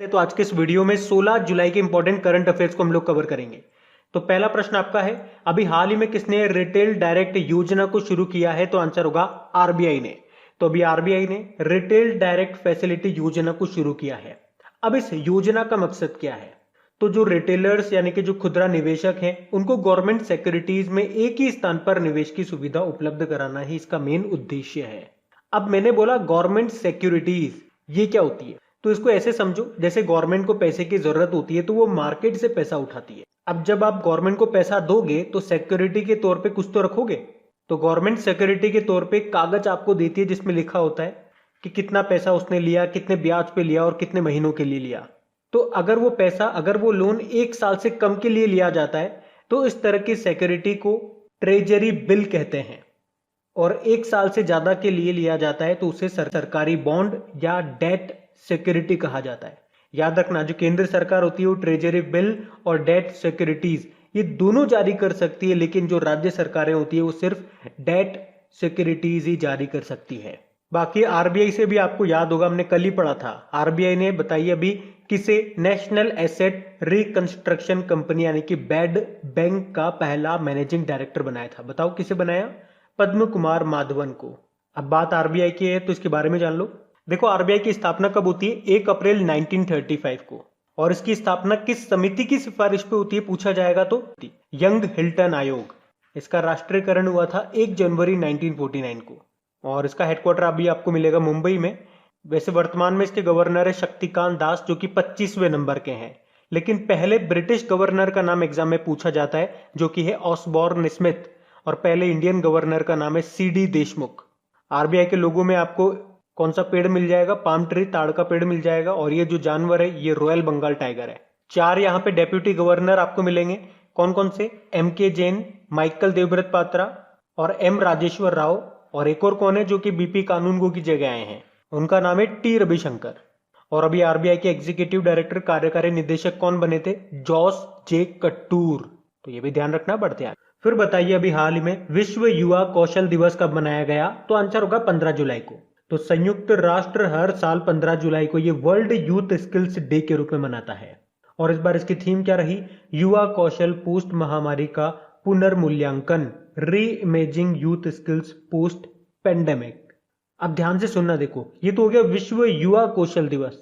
तो आज के इस वीडियो में 16 जुलाई के इंपॉर्टेंट करंट अफेयर्स को हम लोग कवर करेंगे। तो पहला प्रश्न आपका है, अभी हाल ही में किसने रिटेल डायरेक्ट योजना को शुरू किया है? तो आंसर होगा आरबीआई ने। तो अभी आरबीआई ने रिटेल डायरेक्ट फैसिलिटी योजना को शुरू किया है। अब इस योजना का मकसद क्या है? तो जो रिटेलर्स यानी कि जो खुदरा निवेशक हैं, उनको गवर्नमेंट सिक्योरिटीज में एक ही स्थान पर निवेश की सुविधा उपलब्ध कराना ही इसका मेन उद्देश्य है। अब मैंने बोला गवर्नमेंट सिक्योरिटीज, ये क्या होती है? तो इसको ऐसे समझो, जैसे गवर्नमेंट को पैसे की जरूरत होती है तो वो मार्केट से पैसा उठाती है। अब जब आप गवर्नमेंट को पैसा दोगे तो सिक्योरिटी के तौर पे कुछ तो रखोगे। तो गवर्नमेंट सिक्योरिटी के तौर पे कागज आपको देती है जिसमें लिखा होता है कि कितना पैसा उसने लिया, कितने ब्याज पे लिया और कितने महीनों के लिए लिया। तो अगर वो पैसा, अगर वो लोन 1 साल से कम के लिए लिया जाता है तो इस तरह की सिक्योरिटी को ट्रेजरी बिल कहते हैं। और 1 साल से ज्यादा के लिए लिया जाता है तो उसे सरकारी बॉन्ड या डेट सिक्योरिटी कहा जाता है। याद रखना, जो केंद्र सरकार होती है वो ट्रेजरी बिल और डेट सिक्योरिटीज ये दोनों जारी कर सकती है, लेकिन जो राज्य सरकारें होती है वो सिर्फ डेट सिक्योरिटीज ही जारी कर सकती है। बाकी आरबीआई से भी आपको याद होगा, हमने कल ही पढ़ा था, आरबीआई ने बताइए अभी किसे नेशनल एसेट रिकंस्ट्रक्शन कंपनी यानी कि बैड बैंक का पहला मैनेजिंग डायरेक्टर बनाया था। बताओ किसे बनाया? पद्म कुमार माधवन को। अब बात आरबीआई की है तो इसके बारे में जान लो। देखो, आरबीआई की स्थापना कब होती है? 1 अप्रैल 1935 को। और इसकी स्थापना किस समिति की सिफारिश पे होती है पूछा जाएगा तो यंग हिल्टन आयोग। इसका राष्ट्रीयकरण हुआ था 1 जनवरी 1949 को। और इसका हेडक्वार्टर अभी आपको मिलेगा मुंबई में। वैसे वर्तमान में इसके गवर्नर है शक्तिकांत दास, जो कि 25वें नंबर के हैं। लेकिन पहले ब्रिटिश गवर्नर का नाम एग्जाम में पूछा जाता है, जो कि है ऑसबॉर्न स्मिथ। और पहले इंडियन गवर्नर का नाम है सीडी देशमुख। आरबीआई के लोगों में आपको कौन सा पेड़ मिल जाएगा? पाम ट्री, ताड़ का पेड़ मिल जाएगा। और ये जो जानवर है ये रॉयल बंगाल टाइगर है। 4 यहाँ पे डेप्यूटी गवर्नर आपको मिलेंगे। कौन कौन से? एम के जैन, माइकल देवव्रत पात्रा और एम राजेश्वर राव। और एक और कौन है जो कि बीपी कानूनगो की जगह आए हैं? उनका नाम है टी रविशंकर। और अभी आरबीआई के एग्जीक्यूटिव डायरेक्टर, कार्यकारी निदेशक कौन बने थे? जॉस जे कटूर। तो ये भी ध्यान रखना, बढ़ते हैं। फिर बताइए, अभी हाल ही में विश्व युवा कौशल दिवस कब मनाया गया? तो आंसर होगा 15 जुलाई को। तो संयुक्त राष्ट्र हर साल 15 जुलाई को ये वर्ल्ड यूथ स्किल्स डे के रूप में मनाता है। और इस बार इसकी थीम क्या रही? युवा कौशल पोस्ट महामारी का पुनर्मूल्यांकन, री imaging youth skills post pandemic. अब ध्यान से सुनना, देखो ये तो हो गया विश्व युवा कौशल दिवस।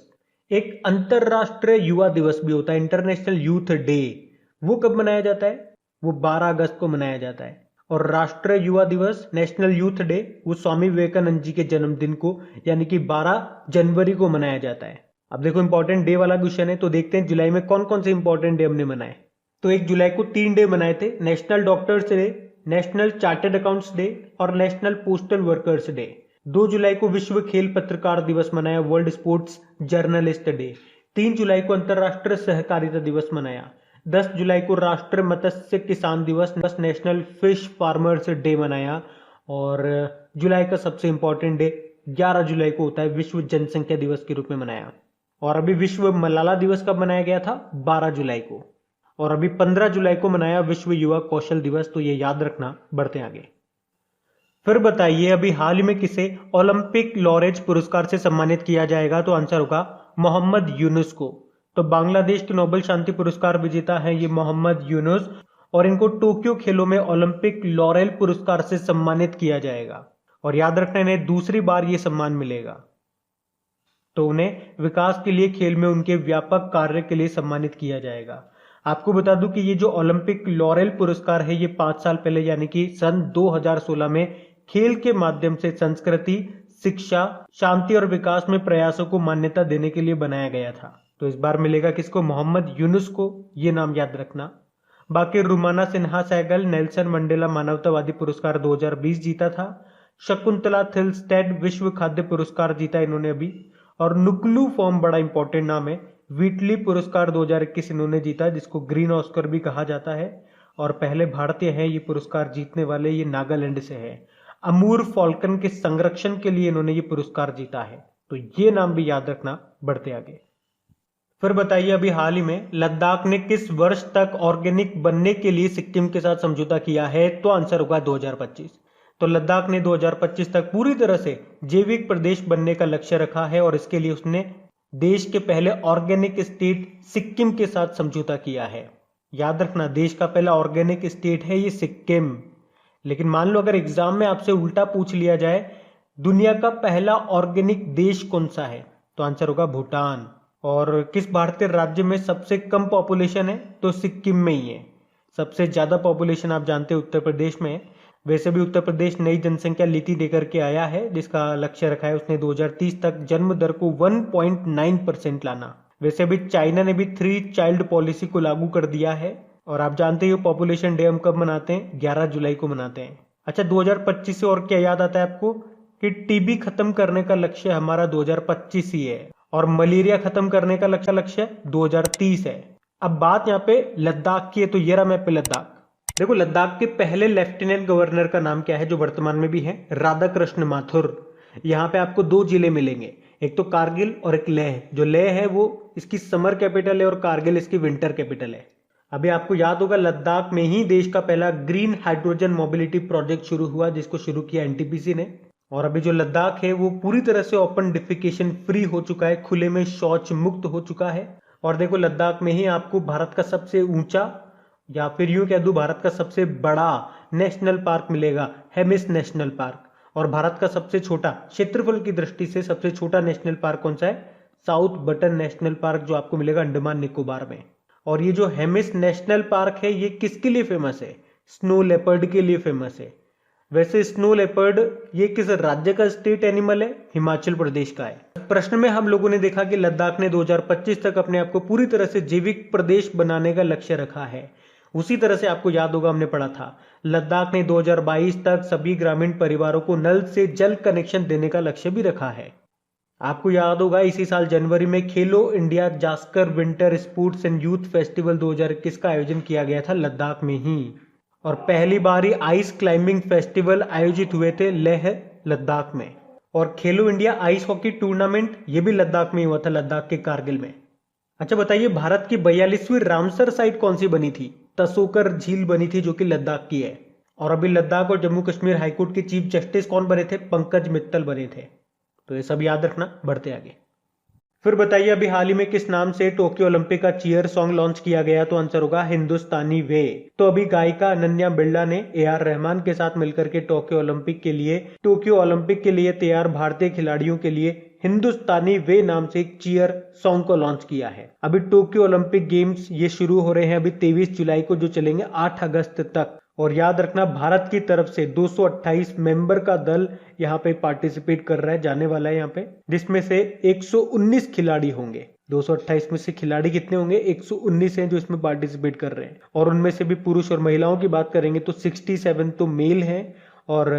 एक अंतरराष्ट्रीय युवा दिवस भी होता है, इंटरनेशनल यूथ डे। वो कब मनाया जाता है? वो 12 अगस्त को मनाया जाता है। और राष्ट्रीय युवा दिवस, नेशनल यूथ डे, वो स्वामी विवेकानंद जी के जन्मदिन को यानी कि 12 जनवरी को मनाया जाता है। अब देखो इंपॉर्टेंट डे वाला क्वेश्चन है, तो देखते हैं जुलाई में कौन कौन से इंपॉर्टेंट डे हमने मनाए। तो 1 जुलाई को 3 डे मनाए थे, national doctors day, national chartered accounts day और नेशनल पोस्टल वर्कर्स डे। 2 जुलाई को विश्व खेल पत्रकार दिवस मनाया, वर्ल्ड स्पोर्ट्स जर्नलिस्ट डे। 3 जुलाई को अंतरराष्ट्रीय सहकारिता दिवस मनाया। 10 जुलाई को राष्ट्रीय मत्स्य किसान दिवस, नेशनल फिश फार्मर्स डे मनाया। और जुलाई का सबसे इंपॉर्टेंट डे 11 जुलाई को होता है, विश्व जनसंख्या दिवस के रूप में मनाया। और अभी विश्व मलाला दिवस कब मनाया गया था? 12 जुलाई को। और अभी 15 जुलाई को मनाया विश्व युवा कौशल दिवस। तो ये याद रखना, बढ़ते आगे। फिर बताइए, अभी हाल ही में किसे ओलंपिक लॉरेट पुरस्कार से सम्मानित किया जाएगा? तो आंसर होगा मोहम्मद यूनुस को। तो बांग्लादेश के नोबेल शांति पुरस्कार विजेता है ये मोहम्मद यूनुस। और इनको टोक्यो खेलों में ओलंपिक लॉरेल पुरस्कार से सम्मानित किया जाएगा। और याद रखना, इन्हें दूसरी बार ये सम्मान मिलेगा। तो उन्हें विकास के लिए, खेल में उनके व्यापक कार्य के लिए सम्मानित किया जाएगा। आपको बता दूं कि ये जो ओलंपिक लॉरेल पुरस्कार है ये 5 साल पहले यानी कि सन 2016 में खेल के माध्यम से संस्कृति, शिक्षा, शांति और विकास में प्रयासों को मान्यता देने के लिए बनाया गया था। तो इस बार मिलेगा किसको? मोहम्मद यूनुस को। ये नाम याद रखना। बाकी रुमाना सिन्हा सहगल नेल्सन मंडेला मानवतावादी पुरस्कार 2020 जीता था। शकुंतला थिलस्टेड विश्व खाद्य पुरस्कार जीता इन्होंने अभी। और नुकलू फॉर्म, बड़ा इंपॉर्टेंट नाम है, व्हीटली पुरस्कार 2021 इन्होंने जीता, जिसको ग्रीन ऑस्कर भी कहा जाता है। और पहले भारतीय हैं ये पुरस्कार जीतने वाले, ये नागालैंड से है। अमूर फॉल्कन के संरक्षण के लिए इन्होंने ये पुरस्कार जीता है। तो ये नाम भी याद रखना, बढ़ते आगे। फिर बताइए, अभी हाल ही में लद्दाख ने किस वर्ष तक ऑर्गेनिक बनने के लिए सिक्किम के साथ समझौता किया है? तो आंसर होगा 2025। तो लद्दाख ने 2025 तक पूरी तरह से जैविक प्रदेश बनने का लक्ष्य रखा है और इसके लिए उसने देश के पहले ऑर्गेनिक स्टेट सिक्किम के साथ समझौता किया है। याद रखना, देश का पहला ऑर्गेनिक स्टेट है ये सिक्किम। लेकिन मान लो अगर एग्जाम में आपसे उल्टा पूछ लिया जाए दुनिया का पहला ऑर्गेनिक देश कौन सा है, तो आंसर होगा भूटान। और किस भारतीय राज्य में सबसे कम पॉपुलेशन है, तो सिक्किम में ही है। सबसे ज्यादा पॉपुलेशन आप जानते हैं उत्तर प्रदेश में है। वैसे भी उत्तर प्रदेश नई जनसंख्या नीति देकर के आया है, जिसका लक्ष्य रखा है उसने 2030 तक जन्म दर को 1.9% लाना। वैसे भी चाइना ने भी 3 चाइल्ड पॉलिसी को लागू कर दिया है। और आप जानते हो पॉपुलेशन डे हम कब मनाते हैं, 11 जुलाई को मनाते हैं। अच्छा, 2025 से और क्या याद आता है आपको कि टीबी खत्म करने का लक्ष्य हमारा 2025 ही है, और मलेरिया खत्म करने का लक्ष्य 2030 है। अब बात यहाँ पे लद्दाख की है, तो ये रहा मैप पे लद्दाख। देखो, लद्दाख के पहले लेफ्टिनेंट गवर्नर का नाम क्या है, जो वर्तमान में भी है, राधा कृष्ण माथुर। यहाँ पे आपको 2 जिले मिलेंगे, एक तो कारगिल और एक लेह। जो लेह है वो इसकी समर कैपिटल है और कारगिल इसकी विंटर कैपिटल है। अभी आपको याद होगा लद्दाख में ही देश का पहला ग्रीन हाइड्रोजन मोबिलिटी प्रोजेक्ट शुरू हुआ, जिसको शुरू किया एनटीपीसी ने। और अभी जो लद्दाख है वो पूरी तरह से ओपन डिफिकेशन फ्री हो चुका है, खुले में शौच मुक्त हो चुका है। और देखो, लद्दाख में ही आपको भारत का सबसे ऊंचा, या फिर यूं कह दूं भारत का सबसे बड़ा नेशनल पार्क मिलेगा, हेमिस नेशनल पार्क। और भारत का सबसे छोटा, क्षेत्रफल की दृष्टि से सबसे छोटा नेशनल पार्क कौन सा है, साउथ बटन नेशनल पार्क, जो आपको मिलेगा अंडमान निकोबार में। और ये जो हेमिस नेशनल पार्क है ये किसके लिए फेमस है, स्नो लेपर्ड के लिए फेमस है। वैसे स्नो लेपर्ड ये किस राज्य का स्टेट एनिमल है, हिमाचल प्रदेश का है। प्रश्न में हम लोगों ने देखा कि लद्दाख ने 2025 तक अपने आप को पूरी तरह से जैविक प्रदेश बनाने का लक्ष्य रखा है। उसी तरह से आपको याद होगा हमने पढ़ा था लद्दाख ने 2022 तक सभी ग्रामीण परिवारों को नल से जल कनेक्शन देने का लक्ष्य भी रखा है। आपको याद होगा इसी साल जनवरी में खेलो India Zanskar winter sports and youth festival 2021 का आयोजन किया गया था लद्दाख में ही। और पहली बार ही आइस क्लाइंबिंग फेस्टिवल आयोजित हुए थे लेह लद्दाख में। और खेलो इंडिया आइस हॉकी टूर्नामेंट ये भी लद्दाख में हुआ था, लद्दाख के कारगिल में। अच्छा बताइए, भारत की 42वीं रामसर साइट कौन सी बनी थी, तसोकर झील बनी थी, जो कि लद्दाख की है। और अभी लद्दाख और जम्मू कश्मीर हाईकोर्ट के चीफ जस्टिस कौन बने थे, पंकज मित्तल बने थे। तो ये सब याद रखना, बढ़ते आगे। फिर बताइए, अभी हाल ही में किस नाम से टोक्यो ओलंपिक का चीयर सॉन्ग लॉन्च किया गया, तो आंसर होगा हिंदुस्तानी वे। तो अभी गायिका अनन्या बिरला ने AR रहमान के साथ मिलकर के टोक्यो ओलंपिक के लिए तैयार भारतीय खिलाड़ियों के लिए हिंदुस्तानी वे नाम से एक चीयर सॉन्ग को लॉन्च किया है। अभी टोक्यो ओलंपिक गेम्स ये शुरू हो रहे हैं अभी 23 जुलाई को, जो चलेंगे 8 अगस्त तक। और याद रखना, भारत की तरफ से 228 मेंबर का दल यहाँ पे पार्टिसिपेट कर रहा है, जाने वाला है यहाँ पे, जिसमें से 119 खिलाड़ी होंगे। 228 में से खिलाड़ी कितने होंगे, 119 हैं जो इसमें पार्टिसिपेट कर रहे हैं। और उनमें से भी पुरुष और महिलाओं की बात करेंगे तो 67 तो मेल हैं और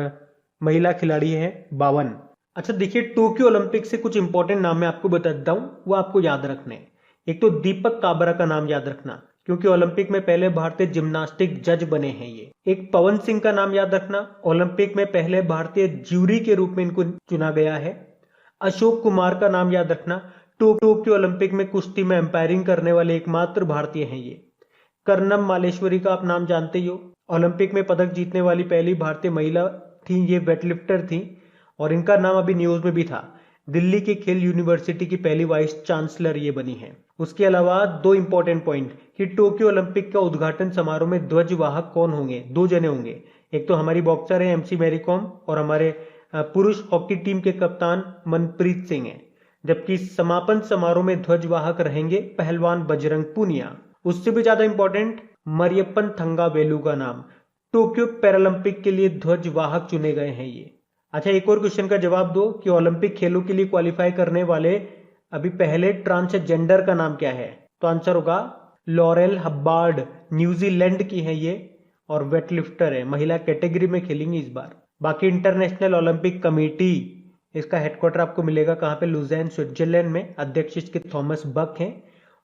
महिला खिलाड़ी हैं 52। अच्छा देखिए, टोक्यो ओलंपिक से कुछ इंपॉर्टेंट नाम मैं आपको बता देता हूँ, वो आपको याद रखने हैं। एक तो दीपक काबरा का नाम याद रखना, क्योंकि ओलंपिक में पहले भारतीय जिम्नास्टिक जज बने हैं ये। एक पवन सिंह का नाम याद रखना, ओलंपिक में पहले भारतीय ज्यूरी के रूप में इनको चुना गया है। अशोक कुमार का नाम याद रखना, टोक्यो ओलंपिक में कुश्ती में एम्पायरिंग करने वाले एकमात्र भारतीय हैं ये। कर्नम मालेश्वरी का आप नाम जानते ही हो, ओलंपिक में पदक जीतने वाली पहली भारतीय महिला थी, ये वेटलिफ्टर थी। और इनका नाम अभी न्यूज में भी था, दिल्ली के खेल यूनिवर्सिटी की पहली वाइस चांसलर ये बनी है। उसके अलावा 2 इंपॉर्टेंट पॉइंट कि टोक्यो ओलंपिक का उद्घाटन समारोह में ध्वजवाहक कौन होंगे, 2 जने होंगे। एक तो हमारी बॉक्सर है MC मैरी कॉम, और हमारे पुरुष हॉकी टीम के कप्तान मनप्रीत सिंह हैं। जबकि समापन समारोह में ध्वजवाहक रहेंगे पहलवान बजरंग पूनिया। उससे भी ज्यादा इंपॉर्टेंट, मरियप्पन थंगावेलु का नाम टोक्यो पैरालंपिक के लिए ध्वजवाहक चुने गए हैं ये। अच्छा, एक और क्वेश्चन का जवाब दो कि ओलंपिक खेलों के लिए क्वालिफाई करने वाले अभी पहले ट्रांसजेंडर का नाम क्या है, तो आंसर होगा लॉरेल हब्बार्ड, न्यूजीलैंड की है ये और वेटलिफ्टर है, महिला कैटेगरी में खेलेंगी इस बार। बाकी इंटरनेशनल ओलंपिक कमेटी, इसका हेडक्वार्टर आपको मिलेगा कहाँ पे, लुज़ैन स्विट्जरलैंड में। अध्यक्ष इसके थॉमस बक हैं।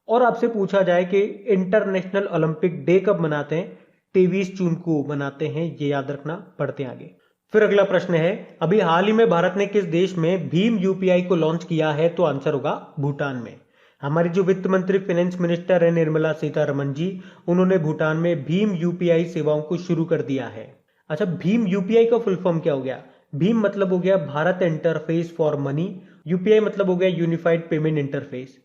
और आपसे पूछा जाए कि इंटरनेशनल ओलंपिक डे कब मनाते हैं, 23 जून को मनाते हैं, ये याद रखना। पढ़ते हैं आगे। फिर अगला प्रश्न है, अभी हाल ही में भारत ने किस देश में भीम UPI को लॉन्च किया है, तो आंसर होगा भूटान में। हमारी जो वित्त मंत्री फाइनेंस मिनिस्टर है निर्मला सीतारमण जी, उन्होंने भूटान में भीम UPI सेवाओं को शुरू कर दिया है। अच्छा, भीम UPI का फुल फॉर्म क्या हो गया, भीम मतलब हो गया Bharat interface for money, UPI मतलब हो गया यूनिफाइड पेमेंट इंटरफेस,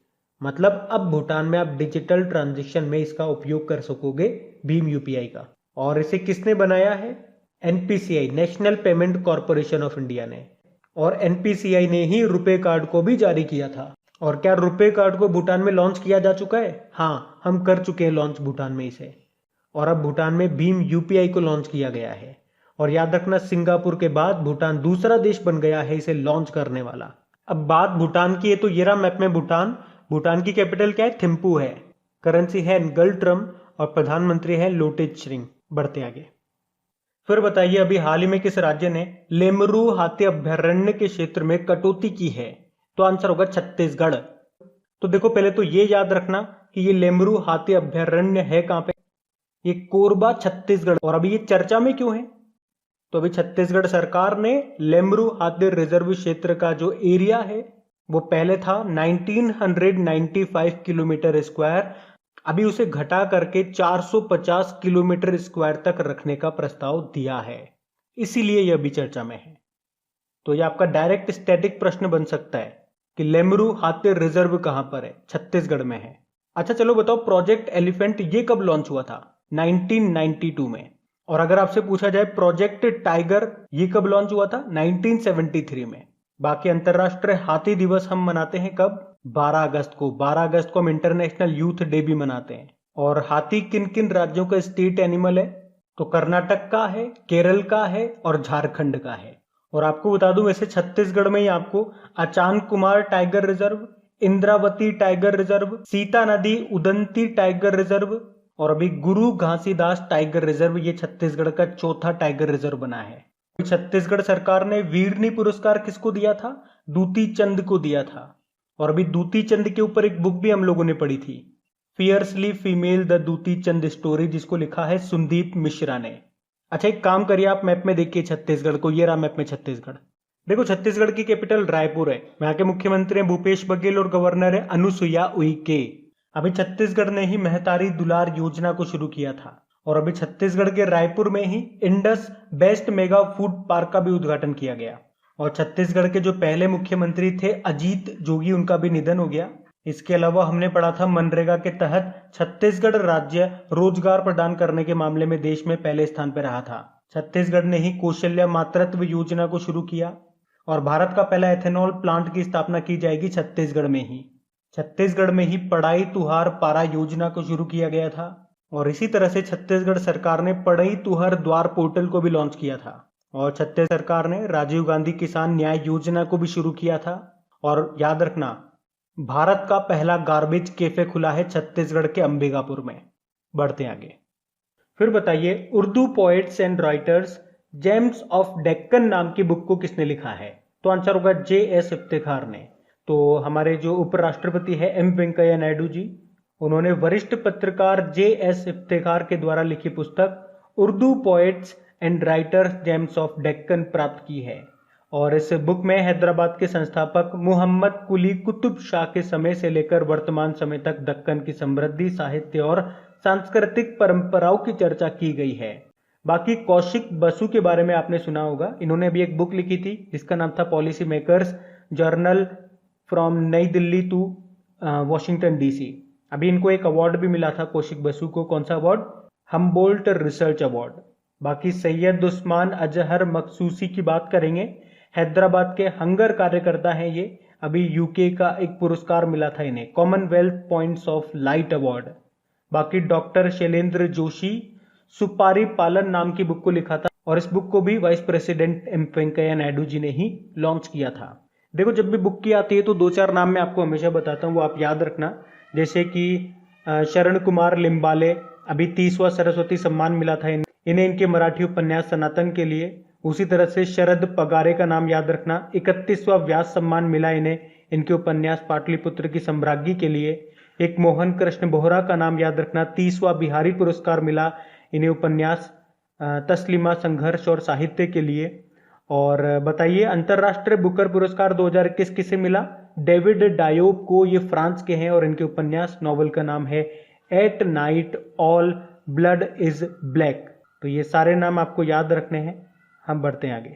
मतलब अब भूटान में आप डिजिटल ट्रांजैक्शन में इसका उपयोग कर सकोगे भीम यूपीआई का। और इसे किसने बनाया है? NPCI, national payment corporation of India ने। और एनपीसीआई ने ही रुपे कार्ड को भी जारी किया था। और क्या रुपे कार्ड को भूटान में लॉन्च किया जा चुका है? हाँ, हम कर चुके हैं लॉन्च भूटान में इसे। और अब भूटान में भीम यूपीआई को लॉन्च किया गया है। और याद रखना, सिंगापुर के बाद भूटान दूसरा देश बन गया है इसे लॉन्च करने वाला। अब बात भूटान की है तो ये रहा मैप में भूटान। भूटान की कैपिटल क्या है? थिम्पू है। करेंसी है नगल्ट्रम और प्रधानमंत्री है लोटे त्शरिंग। बढ़ते आगे। फिर बताइए, अभी हाल ही में किस राज्य ने लेमरू हाथी अभयारण्य के क्षेत्र में कटौती की है? तो आंसर होगा छत्तीसगढ़। तो देखो, पहले तो ये याद रखना कि ये लेमरू हाथी अभयारण्य है कहां पे? ये कोरबा छत्तीसगढ़। और अभी ये चर्चा में क्यों है? तो अभी छत्तीसगढ़ सरकार ने लेमरू हाथी रिजर्व क्षेत्र का जो एरिया है वो पहले था 1995 किलोमीटर स्क्वायर, अभी उसे घटा करके 450 किलोमीटर स्क्वायर तक रखने का प्रस्ताव दिया है। इसीलिए यह अभी चर्चा में है। तो यह आपका डायरेक्ट स्टैटिक प्रश्न बन सकता है कि लेमरू हाथी रिजर्व कहां पर है? छत्तीसगढ़ में है। अच्छा चलो बताओ, प्रोजेक्ट एलिफेंट ये कब लॉन्च हुआ था? 1992 में। और अगर आपसे पूछा जाए प्रोजेक्ट टाइगर ये कब लॉन्च हुआ था? 1973 में। बाकी अंतरराष्ट्रीय हाथी दिवस हम मनाते हैं कब? 12 अगस्त को। 12 अगस्त को हम इंटरनेशनल यूथ डे भी मनाते हैं। और हाथी किन किन राज्यों का स्टेट एनिमल है? तो कर्नाटक का है, केरल का है और झारखंड का है। और आपको बता दूं, वैसे छत्तीसगढ़ में ही आपको Achanakmar tiger reserve, Indravati tiger reserve, Sitanadi Udanti tiger reserve और अभी गुरु घासीदास टाइगर रिजर्व, ये छत्तीसगढ़ का चौथा टाइगर रिजर्व बना है। छत्तीसगढ़ सरकार ने वीरनी पुरस्कार किसको दिया था? दूती चंद को दिया था। और अभी दूती चंद के ऊपर एक बुक भी हम लोगों ने पढ़ी थी, fiercely female the Dutee Chand story, जिसको लिखा है सुंदीप मिश्रा ने। अच्छा एक काम करिए, आप मैप में देखिए छत्तीसगढ़ को। ये रहा मैप में छत्तीसगढ़। देखो, छत्तीसगढ़ की कैपिटल रायपुर है। यहाँ के मुख्यमंत्री हैं भूपेश बघेल और गवर्नर है अनुसुईया उइके। अभी छत्तीसगढ़ ने ही महतारी दुलार योजना को शुरू किया था। और अभी छत्तीसगढ़ के रायपुर में ही Indus best mega food park का भी उद्घाटन किया गया। और छत्तीसगढ़ के जो पहले मुख्यमंत्री थे अजीत जोगी, उनका भी निधन हो गया। इसके अलावा हमने पढ़ा था मनरेगा के तहत छत्तीसगढ़ राज्य रोजगार प्रदान करने के मामले में देश में पहले स्थान पर रहा था। छत्तीसगढ़ ने ही कौशल्य मातृत्व योजना को शुरू किया। और भारत का पहला एथेनॉल प्लांट की स्थापना की जाएगी छत्तीसगढ़ में ही। छत्तीसगढ़ में ही पढ़ाई तुहार पारा योजना को शुरू किया गया था। और इसी तरह से छत्तीसगढ़ सरकार ने पढ़ई तुहर द्वार पोर्टल को भी लॉन्च किया था। और छत्तीसगढ़ सरकार ने राजीव गांधी किसान न्याय योजना को भी शुरू किया था। और याद रखना, भारत का पहला गार्बेज कैफे खुला है छत्तीसगढ़ के अंबिकापुर में। बढ़ते आगे। फिर बताइए, Urdu poets and writers James of Deccan नाम की बुक को किसने लिखा है? तो आंसर होगा J.S. इफ्तिखार ने। तो हमारे जो उपराष्ट्रपति है M. वेंकैया नायडू जी, उन्होंने वरिष्ठ पत्रकार J.S. इफ्तिखार के द्वारा लिखी पुस्तक Urdu poets and writers James of Deccan प्राप्त की है। और इस बुक में हैदराबाद के संस्थापक मोहम्मद कुली कुतुब शाह के समय से लेकर वर्तमान समय तक दक्कन की समृद्धि, साहित्य और सांस्कृतिक परंपराओं की चर्चा की गई है। बाकी कौशिक बसु के बारे में आपने सुना होगा। इन्होंने भी एक बुक लिखी थी जिसका नाम था पॉलिसी मेकर्स जर्नल फ्रॉम नई दिल्ली टू वॉशिंगटन डीसी। अभी इनको एक अवार्ड भी मिला था कौशिक बसु को। कौन सा अवार्ड? Humboldt research award. बाकी सैयद उस्मान अजहर मखसूसी की बात करेंगे, हैदराबाद के हंगर कार्यकर्ता हैं ये। अभी यूके का एक पुरस्कार मिला था इन्हें, Commonwealth points of light award. बाकी डॉक्टर शैलेंद्र जोशी सुपारी पालन नाम की बुक को लिखा था। और इस बुक को भी vice president M Venkaiah Naidu ji ने ही लॉन्च किया था। देखो, जब भी बुक की आती है तो 2-4 नाम मैं आपको हमेशा बताता हूँ, वो आप याद रखना। जैसे कि शरण कुमार लिम्बाले, अभी 30वां सरस्वती सम्मान मिला था इन्हें इनके मराठी उपन्यास सनातन के लिए। उसी तरह से शरद पगारे का नाम याद रखना, 31वां व्यास सम्मान मिला इन्हें इनके उपन्यास पाटलिपुत्र की सम्राज्ञी के लिए। एक मोहन कृष्ण बोहरा का नाम याद रखना, 30वां बिहारी पुरस्कार मिला इन्हें उपन्यास तस्लीमा संघर्ष और साहित्य के लिए। और बताइए, अंतरराष्ट्रीय बुकर पुरस्कार 2021 किसे मिला? डेविड डायोब को। ये फ्रांस के हैं और इनके उपन्यास नॉवल का नाम है at night all blood is black. तो ये सारे नाम आपको याद रखने हैं। हम बढ़ते हैं आगे।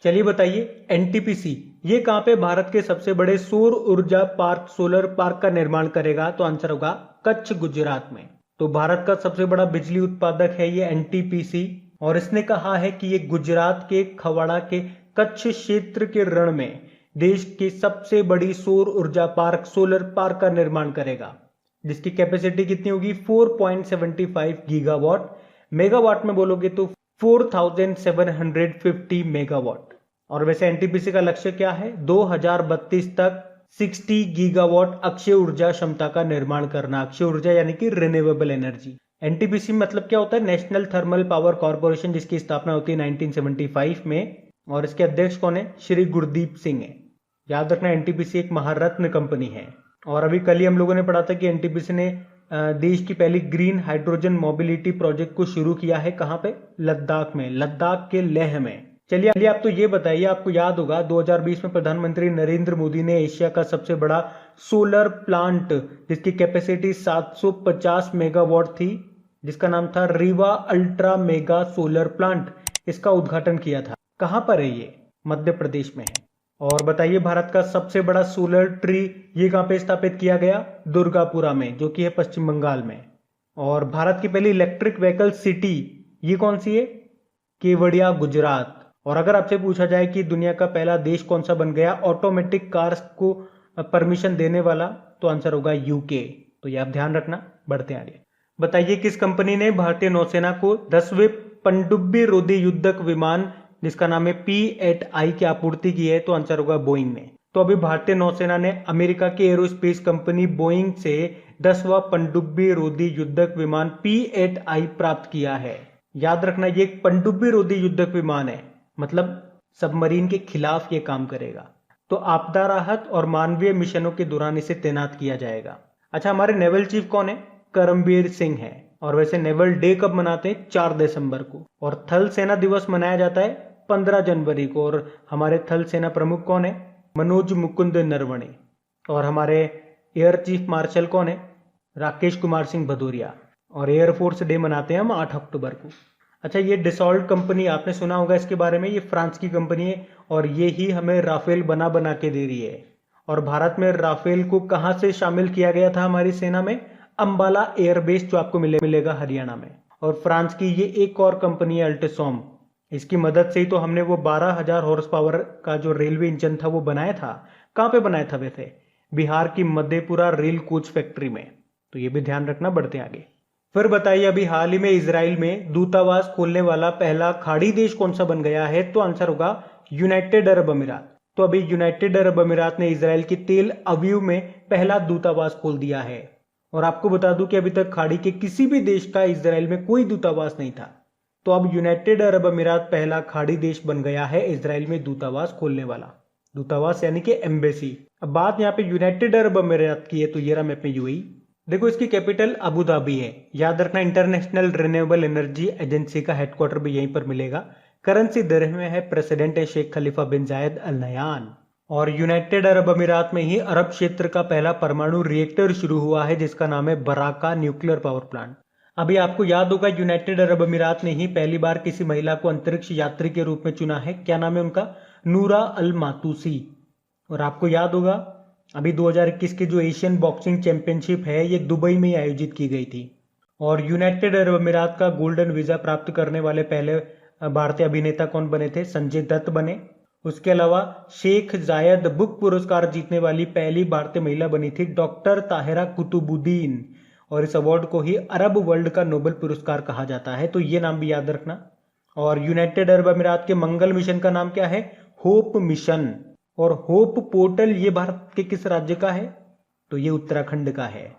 चलिए बताइए एनटीपीसी ये कहाँ पे भारत के सबसे बड़े सौर ऊर्जा पार्क सोलर पार्क का निर्माण करेगा? तो आंसर होगा कच्छ, गुजरात में। तो भारत का सबसे बड़ा बिजली उत्पादक है ये एनटीपीसी, और इसने कहा है कि ये गुजरात के खवाड़ा के कच्छ क्षेत्र के रण में देश की सबसे बड़ी सौर ऊर्जा पार्क सोलर पार्क का निर्माण करेगा, जिसकी कैपेसिटी कितनी होगी? 4.75 गीगावाट। मेगावाट में बोलोगे तो 4750 मेगावाट। और वैसे एनटीपीसी का लक्ष्य क्या है? 2032 तक 60 गीगावाट अक्षय ऊर्जा क्षमता का निर्माण करना। अक्षय ऊर्जा यानी कि रिन्यूएबल एनर्जी। एनटीपीसी मतलब क्या होता है? नेशनल थर्मल पावर कॉर्पोरेशन, जिसकी स्थापना होती है 1975 में, और इसके अध्यक्ष कौन है? श्री गुरदीप सिंह है। याद रखना एनटीपीसी एक महारत्न कंपनी है। और अभी कल ही हम लोगों ने पढ़ा था कि एनटीपीसी ने देश की पहली ग्रीन हाइड्रोजन मोबिलिटी प्रोजेक्ट को शुरू किया है। कहां पे? लद्दाख में, लद्दाख के लेह में। चलिए आप तो ये बताइए, आपको याद होगा 2020 में प्रधानमंत्री नरेंद्र मोदी ने एशिया का सबसे बड़ा सोलर प्लांट, जिसकी कैपेसिटी 750 मेगावाट थी, जिसका नाम था Rewa ultra mega solar plant, इसका उद्घाटन किया था। कहां पर है ये? मध्य प्रदेश में है। और बताइए भारत का सबसे बड़ा सोलर ट्री ये कहां पे स्थापित किया गया? दुर्गापुरा में, जो कि है पश्चिम बंगाल में। और भारत की पहली इलेक्ट्रिक व्हीकल सिटी ये कौन सी है? केवड़िया, गुजरात। और अगर आपसे पूछा जाए कि दुनिया का पहला देश कौन सा बन गया ऑटोमेटिक कार्स को परमिशन देने वाला, तो आंसर होगा यूके। तो ये आप ध्यान रखना। बढ़ते आगे। बताइए किस कंपनी ने भारतीय नौसेना को 10वें पनडुब्बी रोधी युद्धक विमान, जिसका नाम है P-8I, की आपूर्ति की है? तो आंसर होगा बोइंग ने। तो अभी भारतीय नौसेना ने अमेरिका की एरोस्पेस कंपनी बोइंग से 10वां पनडुब्बी रोधी युद्धक विमान P-8I प्राप्त किया है। याद रखना ये एक पनडुब्बी रोधी युद्धक विमान है, मतलब सबमरीन के खिलाफ ये काम करेगा। तो आपदा राहत और मानवीय मिशनों के दौरान इसे तैनात किया जाएगा। अच्छा, हमारे नेवल चीफ कौन है? करमबीर सिंह है। और वैसे नेवल डे कब मनाते हैं? 4 दिसंबर को। और थल सेना दिवस मनाया जाता है 15 जनवरी को। और हमारे थल सेना प्रमुख कौन है? मनोज मुकुंद नरवणे। और हमारे एयर चीफ मार्शल कौन है? राकेश कुमार सिंह भदौरिया। और एयरफोर्स डे मनाते हैं हम 8 अक्टूबर को। अच्छा, ये डिसॉल्ट कंपनी आपने सुना होगा इसके बारे में, ये फ्रांस की कंपनी है और ये ही हमें राफेल बना बना के दे रही है। और भारत में राफेल को कहां से शामिल किया गया था हमारी सेना में? अंबाला एयरबेस, जो आपको मिलेगा हरियाणा में। और फ्रांस की ये एक और कंपनी है अल्टेसॉम, इसकी मदद से ही तो हमने वो 12,000 हॉर्स पावर का जो रेलवे इंजन था वो बनाया था। कहां पे बनाया था वैसे? बिहार की मधेपुरा रेल कोच फैक्ट्री में। तो ये भी ध्यान रखना। बढ़ते आगे। फिर बताइए अभी हाल ही में इजराइल में दूतावास खोलने वाला पहला खाड़ी देश कौन सा बन गया है? तो आंसर होगा यूनाइटेड अरब अमीरात। तो अभी यूनाइटेड अरब अमीरात ने इजराइल की तेल अवीव में पहला दूतावास खोल दिया है। और आपको बता दूं कि अभी तक खाड़ी के किसी भी देश का इजराइल में कोई दूतावास नहीं था। तो अब यूनाइटेड अरब अमीरात पहला खाड़ी देश बन गया है इजराइल में दूतावास खोलने वाला। दूतावास यानी कि एम्बेसी। अब बात यहाँ पे यूनाइटेड अरब अमीरात की है, तो ये रहा मैप में यूएई। देखो इसकी कैपिटल अबू धाबी है। याद रखना इंटरनेशनल रिन्यूएबल एनर्जी एजेंसी का हेडक्वार्टर भी यहीं पर मिलेगा। करेंसी दिरहम में है। प्रेसिडेंट है शेख खलीफा बिन जायद अल नयान। और यूनाइटेड अरब अमीरात में ही अरब क्षेत्र का पहला परमाणु रिएक्टर शुरू हुआ है, जिसका नाम है बराका न्यूक्लियर पावर प्लांट। अभी आपको याद होगा यूनाइटेड अरब अमीरात ने ही पहली बार किसी महिला को अंतरिक्ष यात्री के रूप में चुना है। क्या नाम है उनका? नूरा अल मातूसी। और आपको याद होगा अभी 2021 की जो एशियन बॉक्सिंग चैंपियनशिप है ये दुबई में ही आयोजित की गई थी। और यूनाइटेड अरब अमीरात का गोल्डन वीजा प्राप्त करने वाले पहले भारतीय अभिनेता कौन बने थे? संजय दत्त बने। उसके अलावा शेख जायद बुक पुरस्कार जीतने वाली पहली भारतीय महिला बनी थी डॉक्टर ताहिरा कुतुबुद्दीन। और इस अवार्ड को ही अरब वर्ल्ड का नोबेल पुरस्कार कहा जाता है, तो ये नाम भी याद रखना। और यूनाइटेड अरब अमीरात के मंगल मिशन का नाम क्या है? Hope mission. और होप पोर्टल ये भारत के किस राज्य का है? तो ये उत्तराखंड का है।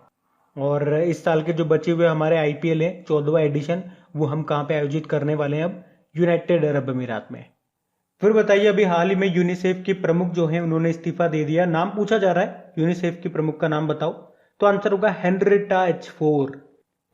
और इस साल के जो बचे हुए हमारे आईपीएल है 14वां एडिशन, वो हम कहाँ पे आयोजित करने वाले हैं? अब यूनाइटेड अरब अमीरात में। फिर बताइए अभी हाल ही में यूनिसेफ के प्रमुख जो हैं उन्होंने इस्तीफा दे दिया। नाम पूछा जा रहा है यूनिसेफ की प्रमुख का नाम बताओ, तो आंसर होगा हेनरिटा एच4।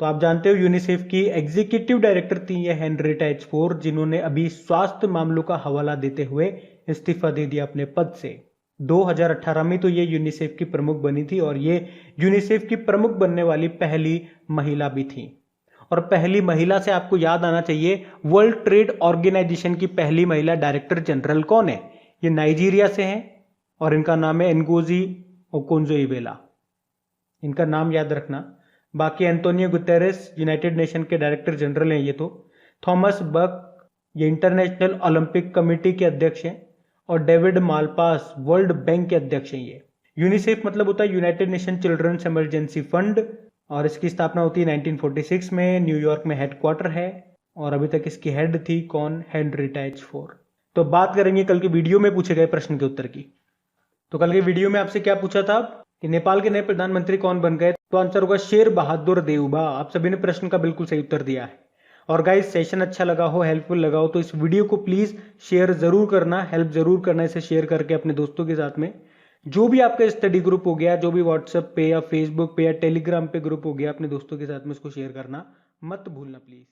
तो आप जानते हो यूनिसेफ की एग्जीक्यूटिव डायरेक्टर थी ये हेनरिटा एच4, जिन्होंने अभी स्वास्थ्य मामलों का हवाला देते हुए इस्तीफा दे दिया अपने पद से। 2018 में तो ये यूनिसेफ की प्रमुख बनी थी और ये यूनिसेफ की प्रमुख बनने वाली पहली महिला भी थी। और पहली महिला से आपको याद आना चाहिए, वर्ल्ड ट्रेड ऑर्गेनाइजेशन की पहली महिला डायरेक्टर जनरल कौन है? ये नाइजीरिया से हैं और इनका नाम है एनगोजी ओकोंजो-इवेला। इनका नाम याद रखना। बाकी एंटोनियो गुतेरेस यूनाइटेड नेशन के डायरेक्टर जनरल हैं ये तो। थॉमस बक ये इंटरनेशनल ओलंपिक कमेटी के अध्यक्ष हैं और डेविड मालपास वर्ल्ड बैंक के अध्यक्ष हैं ये। यूनिसेफ मतलब होता है United Nation children's emergency fund और इसकी स्थापना होती है 1946 में। न्यूयॉर्क में हेडक्वार्टर है और अभी तक इसकी हेड थी कौन? Henrietta H Ford. तो बात करेंगे कल की वीडियो में पूछे गए प्रश्न के उत्तर की। तो कल के वीडियो में आपसे क्या पूछा था कि नेपाल के नए प्रधानमंत्री कौन बन गए? तो आंसर होगा शेर बहादुर देउबा। आप सभी ने प्रश्न का बिल्कुल सही उत्तर दिया है। और गाइस सेशन अच्छा लगा हो, हेल्पफुल लगा हो तो इस वीडियो को प्लीज शेयर जरूर करना, हेल्प जरूर करना इसे शेयर करके अपने दोस्तों के साथ में। जो भी आपका स्टडी ग्रुप हो गया, जो भी व्हाट्सएप पे या फेसबुक पे या टेलीग्राम पे ग्रुप हो गया, अपने दोस्तों के साथ में इसको शेयर करना मत भूलना प्लीज।